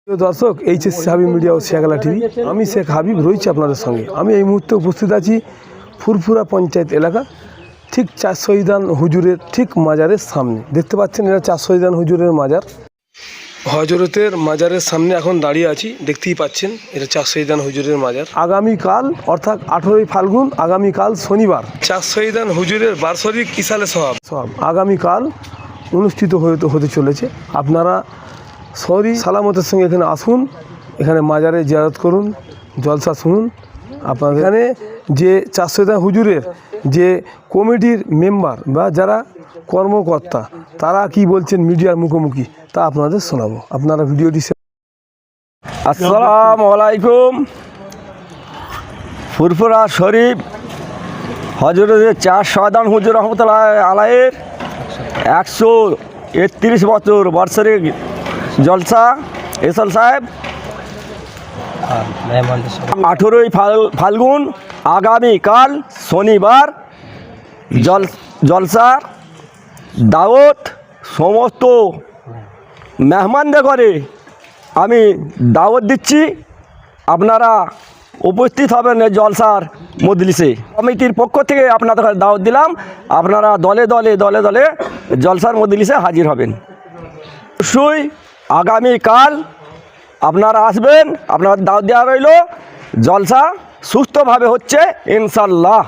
প্রিয় দর্শক, HSC Habib media ও Shekhala TV, আমি শেখ হাবিব রয়েছি আপনাদের সঙ্গে। আমি এই মুহূর্তে উপস্থিত আছি ফুরফুরা পঞ্চায়েত এলাকা, ঠিক চার শহীদান হুজুরের ঠিক মাজারের সামনে। দেখতে পাচ্ছেন এটা চার শহীদান হুজুরের মাজার। হজরতের মাজারের সামনে এখন দাঁড়িয়ে আছি, দেখতেই পাচ্ছেন এটা চার শহীদান হুজুরের মাজার। আগামীকাল অর্থাৎ 18ই ফাল্গুন, আগামীকাল শনিবার চার শহীদান হুজুরের বার্ষিক ইসালে সওয়াব আগামীকাল অনুষ্ঠিত হতে চলেছে। আপনারা সরি সালামতের সঙ্গে এখানে আসুন, এখানে মাজারে জিয়ারত করুন, জলসা শুনুন। আপনাদের এখানে যে চার শহীদান হুজুরের যে কমিটির মেম্বার বা যারা কর্মকর্তা তারা কি বলছেন মিডিয়ার মুখোমুখি তা আপনাদের শোনাবো। আপনারা ভিডিওটি আসসালামু আলাইকুম। ফুরফুরা শরীফ হজরতের চার শহীদান হুজুর রহমতুল্লাহ আলাইয়ের 131 বছর বার্ষিক জলসা এসল সাহেব 18ই ফাল্গুন আগামীকাল শনিবার জলসার দাওয়াত সমস্ত মেহমানদের করে আমি দাওয়াত দিচ্ছি। আপনারা উপস্থিত হবেন এই জলসার মজলিসে। কমিটির পক্ষ থেকে আপনাদের দাওয়াত দিলাম, আপনারা দলে দলে দলে দলে জলসার মজলিসে হাজির হবেন। অবশ্যই আগামীকাল আপনারা আসবেন, আপনার দাওয়াত দেওয়া রইল। জলসা সুস্থভাবে হচ্ছে ইনশাল্লাহ।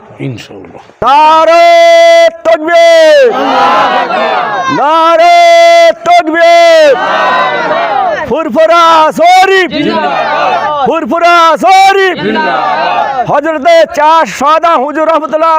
নারে তাকবীর, নারে তাকবীর। ফুরফুরা শরীফ, ফুরফুরা শরীফ হযরতে চার শহীদান হুজুর রহমতুল্লাহ